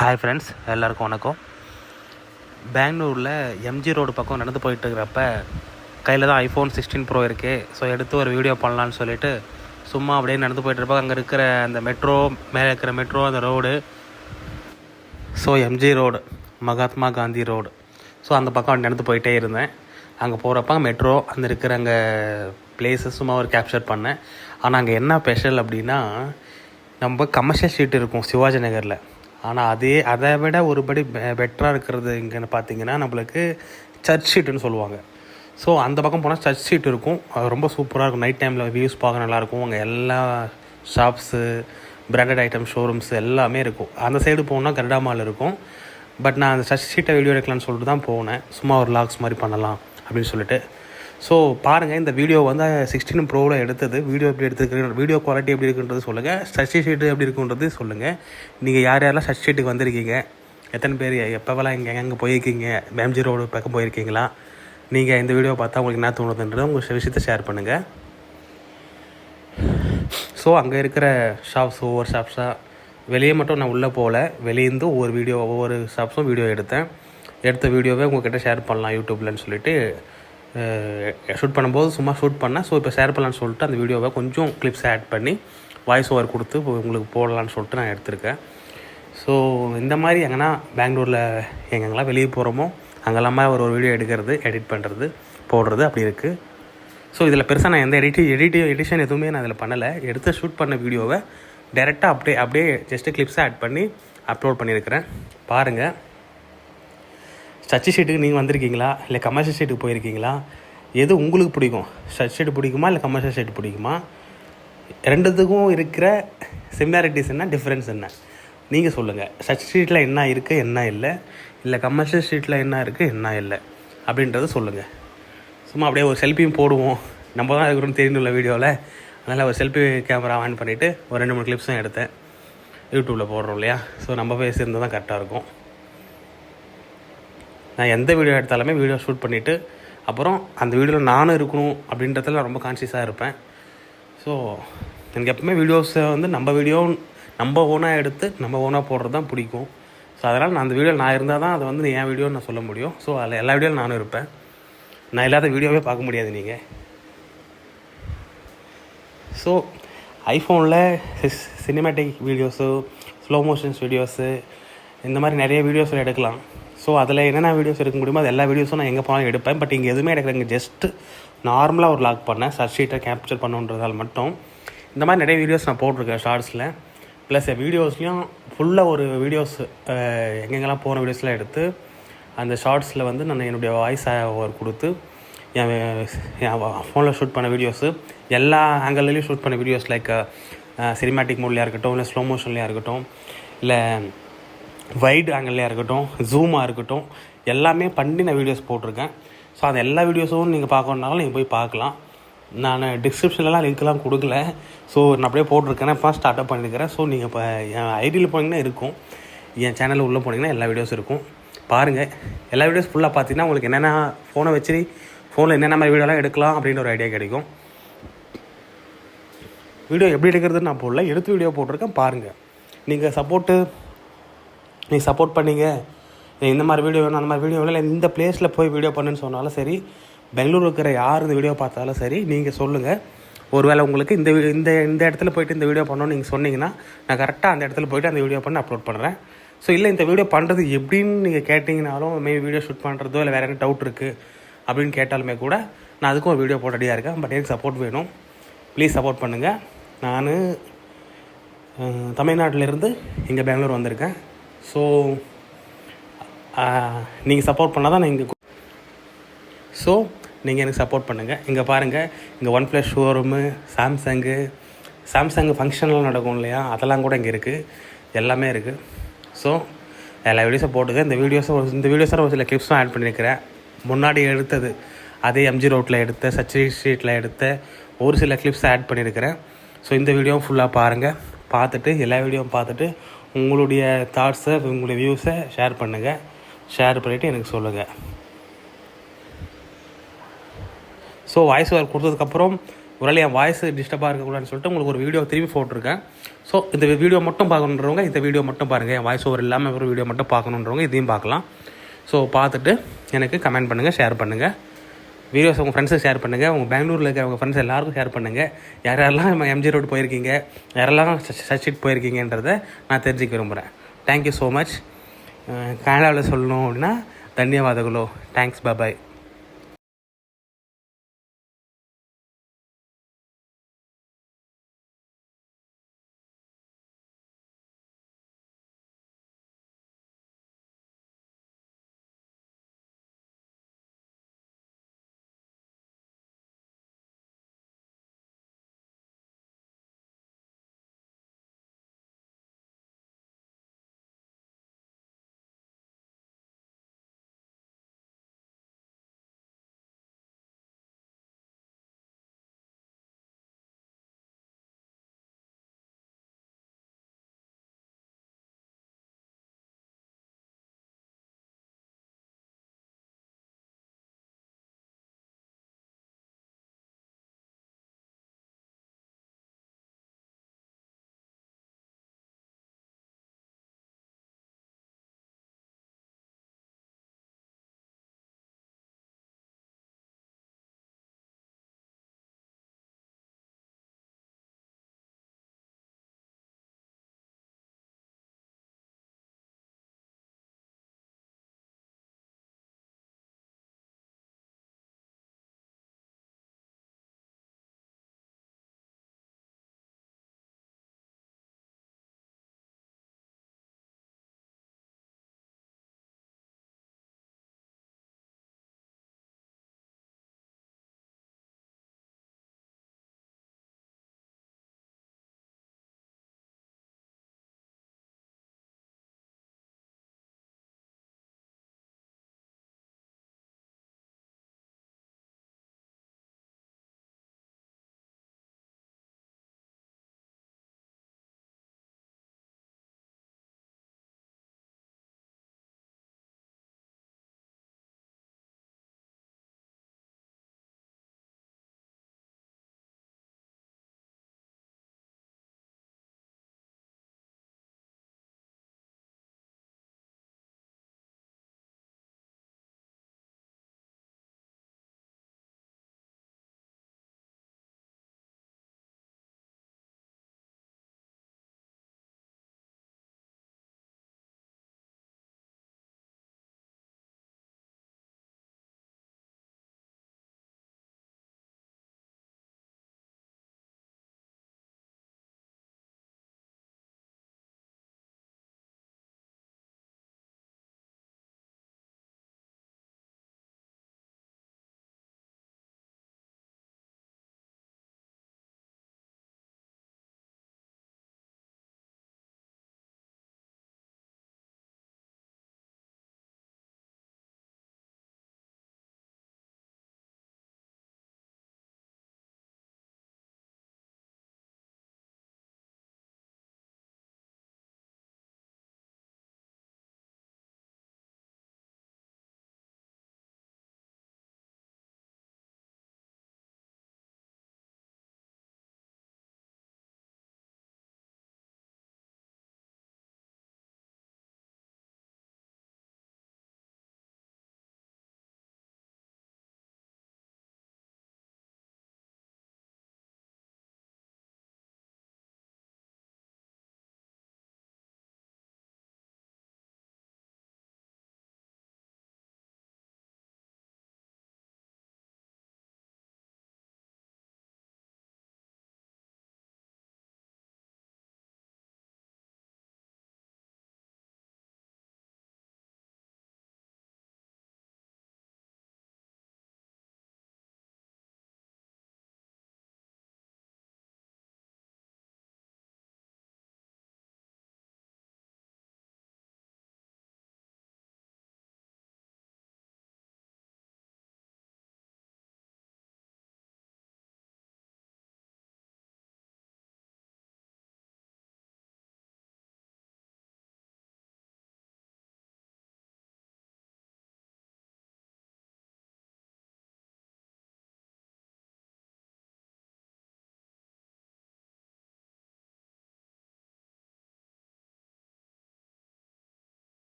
Hi friends, எல்லாருக்கும் வணக்கம். பெங்களூரில் எம்ஜி ரோடு பக்கம் நடந்து போயிட்டு இருக்கிறப்ப கையில் தான் ஐஃபோன் 16 ப்ரோ இருக்குது. ஸோ எடுத்து ஒரு வீடியோ பண்ணலான்னு சொல்லிட்டு சும்மா அப்படியே நடந்து போயிட்டுருப்போம். அங்கே இருக்கிற அந்த மெட்ரோ, மேலே இருக்கிற மெட்ரோ, அந்த road, so MG road, Mahatma Gandhi road, so அந்த பக்கம் நடந்து போயிட்டே இருந்தேன். அங்கே போகிறப்ப மெட்ரோ அந்த இருக்கிற அங்கே பிளேஸஸ் சும்மா ஒரு கேப்சர் பண்ணேன். ஆனால் அங்கே என்ன ஸ்பெஷல் அப்படின்னா, நம்ம கமர்ஷியல் ஸ்ட்ரீட் இருக்கும் சிவாஜி நகரில். ஆனால் அதை விட ஒருபடி பெட்டராக இருக்கிறது இங்கேன்னு பார்த்தீங்கன்னா நம்மளுக்கு சர்ச் ஸ்ட்ரீட்டுன்னு சொல்லுவாங்க. ஸோ அந்த பக்கம் போனால் சர்ச் ஸ்ட்ரீட் இருக்கும். அது ரொம்ப சூப்பராக இருக்கும். நைட் டைமில் வியூஸ் பார்க்க நல்லாயிருக்கும். அங்கே எல்லா ஷாப்ஸு, பிராண்டட் ஐட்டம் ஷோரூம்ஸ் எல்லாமே இருக்கும். அந்த சைடு போனால் கருடா மால் இருக்கும். பட் நான் அந்த சர்ச் ஸ்ட்ரீட்டை வீடியோ எடுக்கலான்னு சொல்லிட்டு தான் போனேன். சும்மா ஒரு லாக்ஸ் மாதிரி பண்ணலாம் அப்படின்னு சொல்லிட்டு. ஸோ பாருங்கள், இந்த வீடியோ வந்து 16 ப்ரோவில் எடுத்தது. வீடியோ எப்படி எடுத்துருக்கு, வீடியோ குவாலிட்டி எப்படி இருக்குன்றது சொல்லுங்கள். சர்ச் ஷீட்டு எப்படி இருக்குன்றது சொல்லுங்கள். நீங்கள் யாரெல்லாம் சர்ச் ஷீட்டுக்கு வந்திருக்கீங்க, எத்தனை பேர் எப்போவெல்லாம் எங்கே போயிருக்கீங்க, எம்ஜி ரோடு பக்கம் போயிருக்கீங்களா, நீங்கள் இந்த வீடியோ பார்த்தா உங்களுக்கு என்ன தோணுதுன்றது உங்கள் விஷயத்தை ஷேர் பண்ணுங்கள். ஸோ அங்கே இருக்கிற ஷாப்ஸ் ஒவ்வொரு ஷாப்ஸாக வெளியே மட்டும் நான் உள்ளே போகல, வெளியேருந்து ஒவ்வொரு ஷாப்ஸும் வீடியோ எடுத்த வீடியோவை உங்கள்கிட்ட ஷேர் பண்ணலாம் யூடியூப்லன்னு சொல்லிட்டு ஷூட் பண்ணும்போது சும்மா ஷூட் பண்ணேன். ஸோ இப்போ ஷேர் பண்ணலான்னு சொல்லிட்டு அந்த வீடியோவை கொஞ்சம் கிளிப்ஸ் ஆட் பண்ணி வாய்ஸ் ஓவர் கொடுத்து உங்களுக்கு போடலான்னு சொல்லிட்டு நான் எடுத்திருக்கேன். ஸோ இந்த மாதிரி எங்கன்னா பெங்களூரில் எங்கெங்கெல்லாம் வெளியே போகிறோமோ அங்கெல்லாமே ஒரு வீடியோ எடுக்கிறது, எடிட் பண்ணுறது, போடுறது அப்படி இருக்குது. ஸோ இதில் பெருசாக நான் எந்த எடிஷன் எதுவுமே நான் அதில் பண்ணலை. ஷூட் பண்ண வீடியோவை டைரெக்டாக அப்படியே ஜஸ்ட்டு கிளிப்ஸை ஆட் பண்ணி அப்லோட் பண்ணியிருக்கிறேன். பாருங்கள். சர்ச் ஷீட்டுக்கு நீங்கள் வந்திருக்கீங்களா, இல்லை கமர்ஷியல் ஷீட்டுக்கு போயிருக்கீங்களா, எது உங்களுக்கு பிடிக்கும்? சர்ச் ஷீட்டு பிடிக்குமா, இல்லை கமர்ஷியல் ஷீட்டு பிடிக்குமா? ரெண்டுத்துக்கும் இருக்கிற சிமிலாரிட்டிஸ் என்ன, டிஃப்ரென்ஸ் என்ன, நீங்கள் சொல்லுங்கள். சர்ச் ஷீட்டில் என்ன இருக்குது, என்ன இல்லை கமர்ஷியல் ஷீட்டில் என்ன இருக்குது, என்ன இல்லை அப்படின்றத சொல்லுங்கள். சும்மா அப்படியே ஒரு செல்ஃபியும் போடுவோம். நம்ம தான் இருக்கிறோன்னு தெரியணும்ல வீடியோவில். அதனால் ஒரு செல்ஃபி கேமரா ஆன் பண்ணிவிட்டு ஒரு 2-3 கிளிப்ஸும் எடுத்தேன். யூடியூப்பில் போடுறோம் இல்லையா? ஸோ நம்ம ஃபேஸ் இருந்தால் தான் கரெக்டாக இருக்கும். நான் எந்த வீடியோ எடுத்தாலுமே வீடியோ ஷூட் பண்ணிவிட்டு அப்புறம் அந்த வீடியோவில் நானும் இருக்கணும் அப்படின்றதுல ரொம்ப கான்ஷியஸாக இருப்பேன். ஸோ எனக்கு எப்பவுமே வீடியோஸை வந்து நம்ம ஓனாக எடுத்து நம்ம ஓனாக போடுறது தான் பிடிக்கும். ஸோ அதனால் நான் அந்த வீடியோவில் நான் இருந்தால் தான் அதை வந்து என் வீடியோன்னு நான் சொல்ல முடியும். ஸோ அதில் எல்லா வீடியோவில் நானும் இருப்பேன். நான் இல்லாத வீடியோவே பார்க்க முடியாது நீங்கள். ஸோ ஐஃபோனில் cinematic videos, slow motions videos, இந்த மாதிரி நிறைய வீடியோஸில் எடுக்கலாம். ஸோ அதில் என்னென்ன வீடியோஸ் எடுக்க முடியுமோ அது எல்லா வீடியோஸும் நான் எங்கே போனாலும் எடுப்பேன். பட் இங்கே எதுவுமே எடுக்கிறேங்க. ஜஸ்ட்டு நார்மலாக ஒரு லாக் பண்ணேன், சர்ச் ஷீட்டை கேப்சர் பண்ணுன்றதால் மட்டும். இந்த மாதிரி நிறைய வீடியோஸ் நான் போட்டிருக்கேன் ஷார்ட்ஸில். ப்ளஸ் வீடியோஸ்லையும் ஃபுல்லாக ஒரு வீடியோஸ் எங்கெங்கெல்லாம் போன வீடியோஸ்லாம் எடுத்து அந்த ஷார்ட்ஸில் வந்து நான் என்னுடைய வாய்ஸ் ஓவர் கொடுத்து என் ஃபோனில் ஷூட் பண்ண வீடியோஸு, எல்லா ஆங்கிள்லேயும் ஷூட் பண்ண வீடியோஸ், லைக் சினிமேட்டிக் மோட்லையாக இருக்கட்டும், இல்லை ஸ்லோ மோஷன்லையாக இருக்கட்டும், இல்லை வைட் ஆங்கிள்லையாக இருக்கட்டும், ஜூமாக இருக்கட்டும், எல்லாமே பண்ணி நான் வீடியோஸ் போட்டிருக்கேன். ஸோ அது எல்லா வீடியோஸும் நீங்கள் பார்க்கணுன்னாலும் நீங்கள் போய் பார்க்கலாம். நான் டிஸ்கிரிப்ஷன்லாம் லிங்க்லாம் கொடுக்கல. ஸோ நான் அப்படியே போட்டிருக்கேன். இப்போ ஸ்டார்ட்அப் பண்ணியிருக்கிறேன். ஸோ நீங்கள் இப்போ என் ஐடியில் போனீங்கன்னா இருக்கும், என் சேனலில் உள்ளே போனீங்கன்னா எல்லா வீடியோஸ் இருக்கும். பாருங்கள். எல்லா வீடியோஸ் ஃபுல்லாக பார்த்தீங்கன்னா உங்களுக்கு என்னென்ன ஃபோனில் என்னென்ன மாதிரி வீடியோலாம் எடுக்கலாம் அப்படின்ற ஒரு ஐடியா கிடைக்கும். வீடியோ எப்படி எடுக்கிறதுன்னு நான் போடல, எடுத்து வீடியோ போட்டிருக்கேன். பாருங்கள். நீங்கள் சப்போர்ட் பண்ணிங்க. இந்த மாதிரி வீடியோ வேணும், அந்த மாதிரி வீடியோ வேணும், இல்லை இந்த பிளேஸில் போய் வீடியோ பண்ணுன்னு சொன்னாலும் சரி, பெங்களூர் இருக்கிற யார் இந்த வீடியோ பார்த்தாலும் சரி, நீங்கள் சொல்லுங்கள். ஒருவேளை உங்களுக்கு இந்த இடத்துல போய்ட்டு இந்த வீடியோ பண்ணணும்னு நீங்கள் சொன்னீங்கன்னா நான் கரெக்டாக அந்த இடத்துல போய்ட்டு அந்த வீடியோ பண்ணி அப்லோட் பண்ணுறேன். ஸோ இல்லை இந்த வீடியோ பண்ணுறது எப்படின்னு நீங்கள் கேட்டிங்கனாலும், மேபி வீடியோ ஷூட் பண்ணுறதோ இல்லை வேறு என்ன டவுட் இருக்குது அப்படின்னு கேட்டாலுமே கூட நான் அதுக்கும் ஒரு வீடியோ போட்டு ரெடியாக இருக்கேன். பட் எனக்கு சப்போர்ட் வேணும். ப்ளீஸ் சப்போர்ட் பண்ணுங்கள். நான் தமிழ்நாட்டிலேருந்து இங்கே பெங்களூர் வந்திருக்கேன். ஸோ நீங்கள் சப்போர்ட் பண்ணால் தான் நான் இங்கே. ஸோ நீங்கள் எனக்கு சப்போர்ட் பண்ணுங்கள். இங்கே பாருங்கள், இங்கே OnePlus ஷோரூமு, சாம்சங் ஃபங்க்ஷன்லாம் நடக்கும் இல்லையா, அதெல்லாம் கூட இங்கே இருக்குது. எல்லாமே இருக்குது. ஸோ எல்லா வீடியோஸும் போட்டுங்க. இந்த வீடியோஸை ஒரு சில கிளிப்ஸும் ஆட் பண்ணியிருக்கிறேன். முன்னாடி எடுத்தது அதே எம்ஜி ரோட்டில் எடுத்த, சர்ச் ஷீட்டில் எடுத்த ஒரு சில கிளிப்ஸ் ஆட் பண்ணியிருக்கிறேன். ஸோ இந்த வீடியோவும் ஃபுல்லாக பாருங்கள். பார்த்துட்டு எல்லா வீடியோவும் பார்த்துட்டு உங்களுடைய தாட்ஸை, உங்களுடைய வியூஸை ஷேர் பண்ணுங்கள். ஷேர் பண்ணிவிட்டு எனக்கு சொல்லுங்கள். ஸோ வாய்ஸ் ஓவர் கொடுத்ததுக்கப்புறம் ஒருவேளை என் வாய்ஸ் டிஸ்டர்பாக இருக்கக்கூடாதுன்னு சொல்லிட்டு உங்களுக்கு ஒரு வீடியோ திரும்பி போட்டிருக்கேன். ஸோ இந்த வீடியோ மட்டும் பார்க்கணுன்றவங்க இந்த வீடியோ மட்டும் பாருங்கள். என் வாய்ஸ் ஓவர் இல்லாமல் ஒரு வீடியோ மட்டும் பார்க்கணுன்றவங்க இதையும் பார்க்கலாம். ஸோ பார்த்துட்டு எனக்கு கமெண்ட் பண்ணுங்கள், ஷேர் பண்ணுங்கள். வீடியோஸ் உங்கள் ஃப்ரெண்ட்ஸுக்கு ஷேர் பண்ணுங்கள். உங்கள் பெங்களூரில் இருக்கிற உங்கள் ஃப்ரெண்ட்ஸ் எல்லாருக்கும் ஷேர் பண்ணுங்கள். யாரெல்லாம் எம்ஜி ரோடு போயிருக்கீங்க, யாரெல்லாம் சர்ச் போயிருக்கீங்கன்றதை நான் தெரிஞ்சுக்க விரும்புகிறேன். Thank you so much. கனடாவில் சொல்லணும் அப்படின்னா தன்யவாதங்களோ. தேங்க்ஸ், பாய்.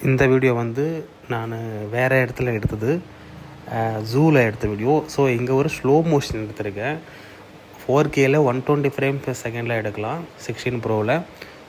இந்த வீடியோ வந்து நான் வேறு இடத்துல எடுத்தது, ஜூவில் எடுத்த வீடியோ. ஸோ இங்கே ஒரு ஸ்லோ மோஷன் எடுத்திருக்கேன். 4Kல 120 ஃப்ரேம் பெர் செகண்டில் எடுக்கலாம் 16 ப்ரோவில்.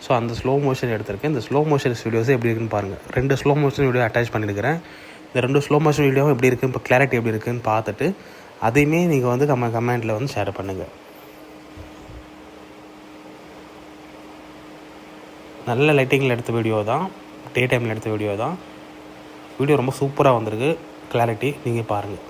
ஸோ அந்த ஸ்லோ மோஷன் எடுத்திருக்கேன். இந்த ஸ்லோ மோஷன் வீடியோஸ் எப்படி இருக்குன்னு பாருங்கள். 2 ஸ்லோ மோஷன் வீடியோ அட்டாச் பண்ணியிருக்கிறேன். இந்த 2 ஸ்லோ மோஷன் வீடியோவும் எப்படி இருக்குது, இப்போ கிளாரிட்டி எப்படி இருக்குதுன்னு பார்த்துட்டு அதையுமே நீங்கள் வந்து கமெண்ட்டில் வந்து ஷேர் பண்ணுங்கள். நல்ல லைட்டிங்கில் எடுத்த வீடியோ தான், டே டைமில் எடுத்த வீடியோ தான். வீடியோ ரொம்ப சூப்பராக வந்திருக்கு. கிளாரிட்டி நீங்கள் பாருங்கள்.